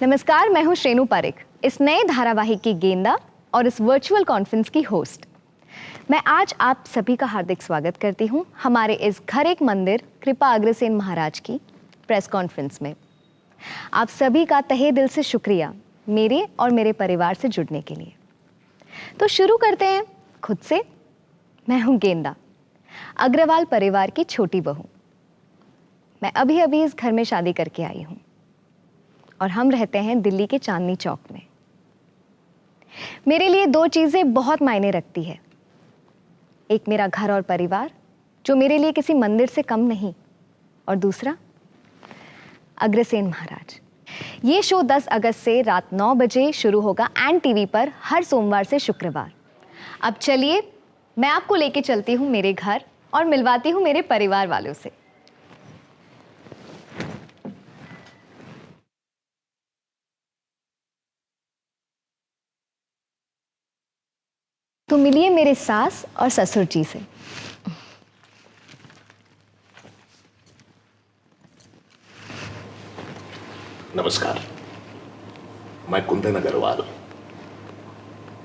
नमस्कार, मैं हूं श्रेणु पारेख, इस नए धारावाहिक की गेंदा और इस वर्चुअल कॉन्फ्रेंस की होस्ट। मैं आज आप सभी का हार्दिक स्वागत करती हूं हमारे इस घर एक मंदिर कृपा अग्रसेन महाराज की प्रेस कॉन्फ्रेंस में। आप सभी का तहे दिल से शुक्रिया मेरे और मेरे परिवार से जुड़ने के लिए। तो शुरू करते हैं खुद से। मैं हूं गेंदा, अग्रवाल परिवार की छोटी बहू। मैं अभी अभी इस घर में शादी करके आई हूं और हम रहते हैं दिल्ली के चांदनी चौक में। मेरे लिए दो चीजें बहुत मायने रखती है। एक मेरा घर और परिवार, जो मेरे लिए किसी मंदिर से कम नहीं, और दूसरा अग्रसेन महाराज। ये शो 10 अगस्त से रात 9 बजे शुरू होगा एंड टीवी पर हर सोमवार से शुक्रवार। अब चलिए मैं आपको लेके चलती हूँ मेरे घर और मिलवाती हूँ मेरे परिवार वालों से। तो मिलिए मेरे सास और ससुर जी से। नमस्कार, मैं कुंदन अग्रवाल।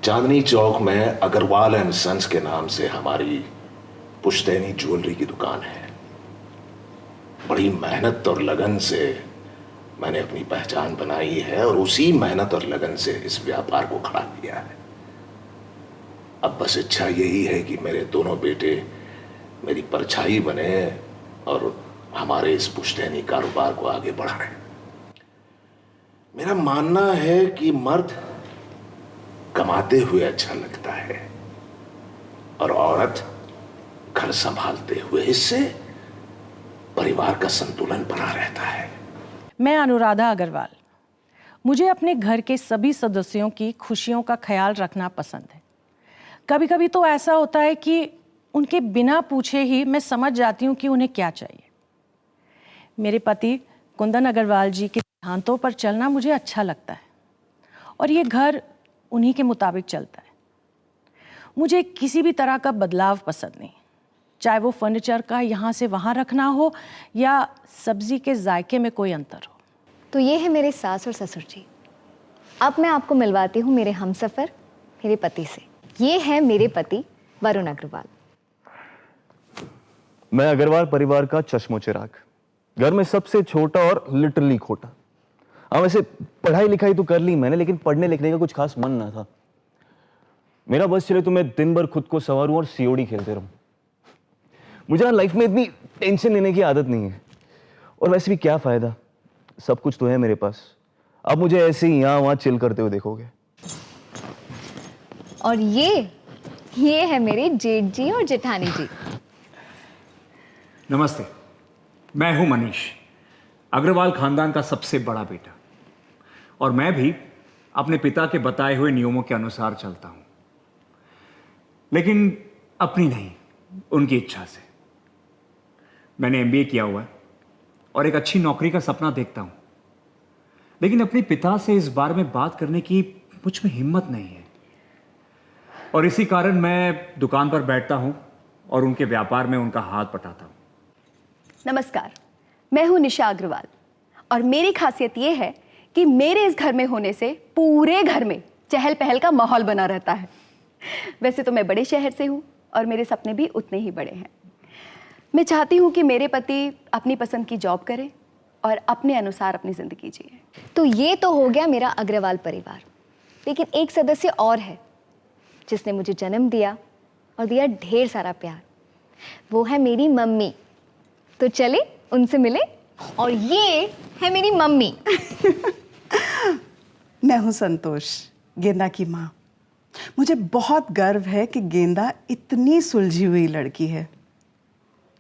चांदनी चौक में अग्रवाल एंड सन्स के नाम से हमारी पुश्तैनी ज्वेलरी की दुकान है। बड़ी मेहनत और लगन से मैंने अपनी पहचान बनाई है और उसी मेहनत और लगन से इस व्यापार को खड़ा किया है। अब बस इच्छा यही है कि मेरे दोनों बेटे मेरी परछाई बने और हमारे इस पुश्तैनी कारोबार को आगे बढ़ाएं। मेरा मानना है कि मर्द कमाते हुए अच्छा लगता है और औरत घर संभालते हुए। इससे परिवार का संतुलन बना रहता है। मैं अनुराधा अग्रवाल। मुझे अपने घर के सभी सदस्यों की खुशियों का ख्याल रखना पसंद है। कभी कभी तो ऐसा होता है कि उनके बिना पूछे ही मैं समझ जाती हूँ कि उन्हें क्या चाहिए। मेरे पति कुंदन अग्रवाल जी के सिद्धांतों पर चलना मुझे अच्छा लगता है और ये घर उन्हीं के मुताबिक चलता है। मुझे किसी भी तरह का बदलाव पसंद नहीं, चाहे वो फर्नीचर का यहाँ से वहाँ रखना हो या सब्जी के जायके में कोई अंतर हो। तो ये है मेरे सास और ससुर जी। अब मैं आपको मिलवाती हूँ मेरे हमसफर, मेरे पति से। ये है मेरे पति वरुण अग्रवाल। मैं अग्रवाल परिवार का चश्मो चिराग, घर में सबसे छोटा और लिटरली खोटा। हाँ, वैसे पढ़ाई लिखाई तो कर ली मैंने, लेकिन पढ़ने लिखने का कुछ खास मन ना था। मेरा बस चले तो मैं दिन भर खुद को संवारूं और सीओडी खेलते रहूं। मुझे ना लाइफ में इतनी टेंशन लेने की आदत नहीं है, और वैसे भी क्या फायदा, सब कुछ तो है मेरे पास। अब मुझे ऐसे ही यहाँ वहां चिल करते हुए देखोगे। और ये है मेरे जेठ जी और जेठानी जी। नमस्ते, मैं हूं मनीष, अग्रवाल खानदान का सबसे बड़ा बेटा, और मैं भी अपने पिता के बताए हुए नियमों के अनुसार चलता हूं, लेकिन अपनी नहीं, उनकी इच्छा से। मैंने एमबीए किया हुआ है और एक अच्छी नौकरी का सपना देखता हूं, लेकिन अपने पिता से इस बारे में बात करने की मुझ में हिम्मत नहीं है, और इसी कारण मैं दुकान पर बैठता हूं और उनके व्यापार में उनका हाथ बटाता हूं। नमस्कार, मैं हूं निशा अग्रवाल, और मेरी खासियत यह है कि मेरे इस घर में होने से पूरे घर में चहल पहल का माहौल बना रहता है। वैसे तो मैं बड़े शहर से हूं और मेरे सपने भी उतने ही बड़े हैं। मैं चाहती हूं कि मेरे पति अपनी पसंद की जॉब करें और अपने अनुसार अपनी जिंदगी जिए। तो ये तो हो गया मेरा अग्रवाल परिवार, लेकिन एक सदस्य और है जिसने मुझे जन्म दिया और दिया ढेर सारा प्यार। वो है मेरी मम्मी। तो चले उनसे मिले। और ये है मेरी मम्मी। मैं हूं संतोष, गेंदा की माँ। मुझे बहुत गर्व है कि गेंदा इतनी सुलझी हुई लड़की है।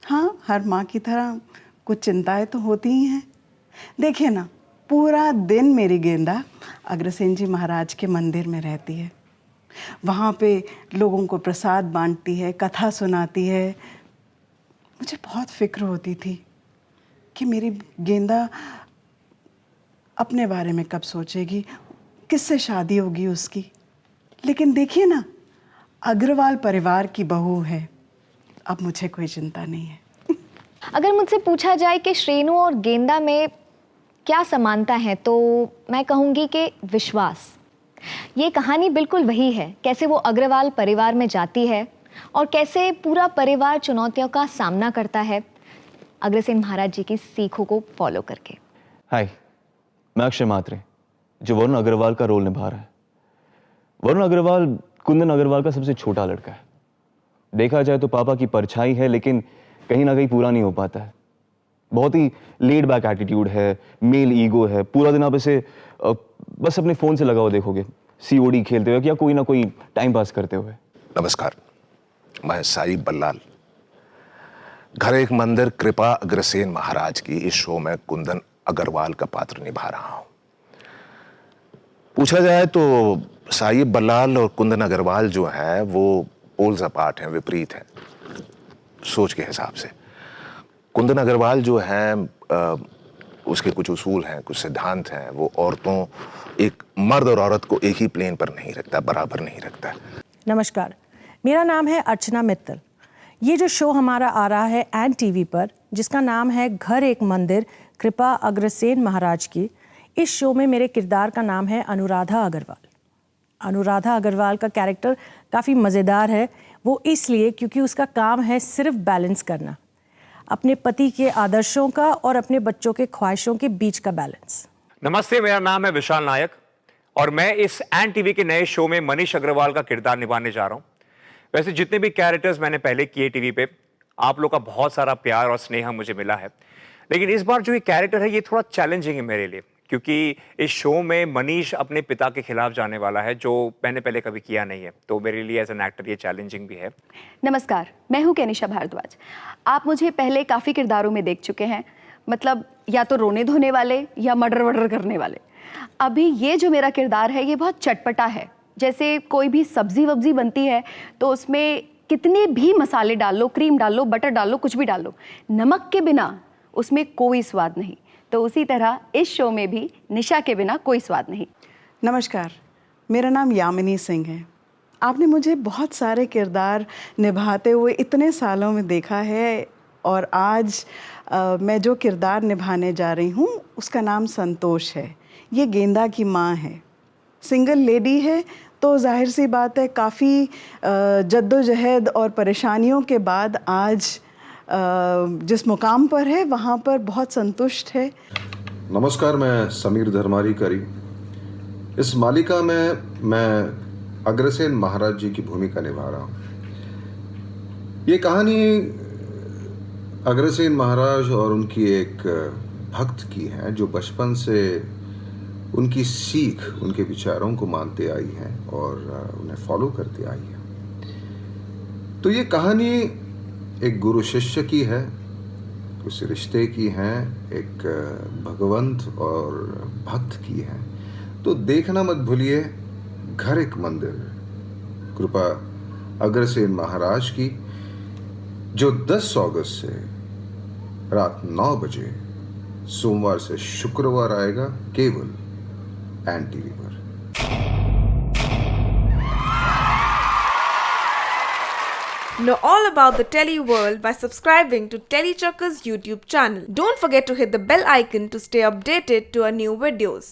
हाँ, हर माँ की तरह कुछ चिंताएं तो होती ही हैं। देखिए ना, पूरा दिन मेरी गेंदा अग्रसेन जी महाराज के मंदिर में रहती है। वहाँ पे लोगों को प्रसाद बांटती है, कथा सुनाती है। मुझे बहुत फिक्र होती थी कि मेरी गेंदा अपने बारे में कब सोचेगी, किससे शादी होगी उसकी। लेकिन देखिए ना, अग्रवाल परिवार की बहू है, अब मुझे कोई चिंता नहीं है। अगर मुझसे पूछा जाए कि श्रेणु और गेंदा में क्या समानता है, तो मैं कहूँगी कि विश्वास। ये कहानी बिल्कुल वही है, कैसे वो अग्रवाल परिवार में जाती है और कैसे पूरा परिवार चुनौतियों का सामना करता है अग्रसेन महाराज जी की सीखों को फॉलो करके। हाय, मैं अक्षय मात्रे, जो वरुण अग्रवाल का रोल निभा रहा है। वरुण अग्रवाल कुंदन अग्रवाल का सबसे छोटा लड़का है। देखा जाए तो पापा की परछाई है, लेकिन कहीं ना कहीं पूरा नहीं हो पाता है। बहुत ही लेड बैक एटीट्यूड है, मेल ईगो है। पूरा दिन आप इसे बस अपने फोन से लगा हुआ देखोगे, सीओडी खेलते हुए या कोई ना कोई टाइम पास करते हुए। नमस्कार, मैं साई बल्लाल, घर एक मंदिर कृपा अग्रसेन महाराज की इस शो में कुंदन अग्रवाल का पात्र निभा रहा हूं। पूछा जाए तो साई बल्लाल और कुंदन अग्रवाल जो है वो पोल्स अपार्ट हैं, विपरीत हैं सोच के हिसाब से। कुंदन अग्रवाल जो है उसके कुछ उसूल हैं, कुछ सिद्धांत हैं। वो औरतों, एक मर्द और औरत को एक ही प्लेन पर नहीं रखता, बराबर नहीं रखता। नमस्कार, मेरा नाम है अर्चना मित्तल। ये जो शो हमारा आ रहा है एन टीवी पर, जिसका नाम है घर एक मंदिर कृपा अग्रसेन महाराज की, इस शो में मेरे किरदार का नाम है अनुराधा अग्रवाल। अनुराधा अग्रवाल का कैरेक्टर काफ़ी मज़ेदार है। वो इसलिए क्योंकि उसका काम है सिर्फ बैलेंस करना, अपने पति के आदर्शों का और अपने बच्चों के ख्वाहिशों के बीच का बैलेंस। नमस्ते, मेरा नाम है विशाल नायक और मैं इस एन टीवी के नए शो में मनीष अग्रवाल का किरदार निभाने जा रहा हूं। वैसे जितने भी कैरेक्टर्स मैंने पहले किए टीवी पे, आप लोग का बहुत सारा प्यार और स्नेह मुझे मिला है, लेकिन इस बार जो ये कैरेक्टर है ये थोड़ा चैलेंजिंग है मेरे लिए, क्योंकि इस शो में मनीष अपने पिता के खिलाफ जाने वाला है, जो मैंने पहले कभी किया नहीं है। तो मेरे लिए एज एन एक्टर ये चैलेंजिंग भी है। नमस्कार, मैं हूँ केनिशा भारद्वाज। आप मुझे पहले काफ़ी किरदारों में देख चुके हैं, मतलब या तो रोने धोने वाले या मर्डर वर्डर करने वाले। अभी ये जो मेरा किरदार है ये बहुत चटपटा है। जैसे कोई भी सब्जी वब्जी बनती है तो उसमें कितने भी मसाले डाल लो, क्रीम डाल लो, बटर डाल लो, कुछ भी डाल लो, नमक के बिना उसमें कोई स्वाद नहीं। तो उसी तरह इस शो में भी निशा के बिना कोई स्वाद नहीं। नमस्कार, मेरा नाम यामिनी सिंह है। आपने मुझे बहुत सारे किरदार निभाते हुए इतने सालों में देखा है, और आज मैं जो किरदार निभाने जा रही हूँ उसका नाम संतोष है। ये गेंदा की माँ है, सिंगल लेडी है, तो जाहिर सी बात है काफ़ी जद्दोजहद और परेशानियों के बाद आज जिस मुकाम पर है वहाँ पर बहुत संतुष्ट है। नमस्कार, मैं समीर धर्मारी करी। इस मालिका में मैं अग्रसेन महाराज जी की भूमिका निभा रहा हूँ। ये कहानी अग्रसेन महाराज और उनकी एक भक्त की है, जो बचपन से उनकी सीख, उनके विचारों को मानते आई हैं और उन्हें फॉलो करते आई है। तो ये कहानी एक गुरु शिष्य की है, उस रिश्ते की है, एक भगवंत और भक्त की है। तो देखना मत भूलिए घर एक मंदिर कृपा अग्रसेन महाराज की, जो 10 अगस्त से रात 9 बजे सोमवार से शुक्रवार आएगा, केवल एन टीवी पर। Know all about the Telly world by subscribing to Telly Chakka's YouTube channel. Don't forget to hit the bell icon to stay updated to our new videos.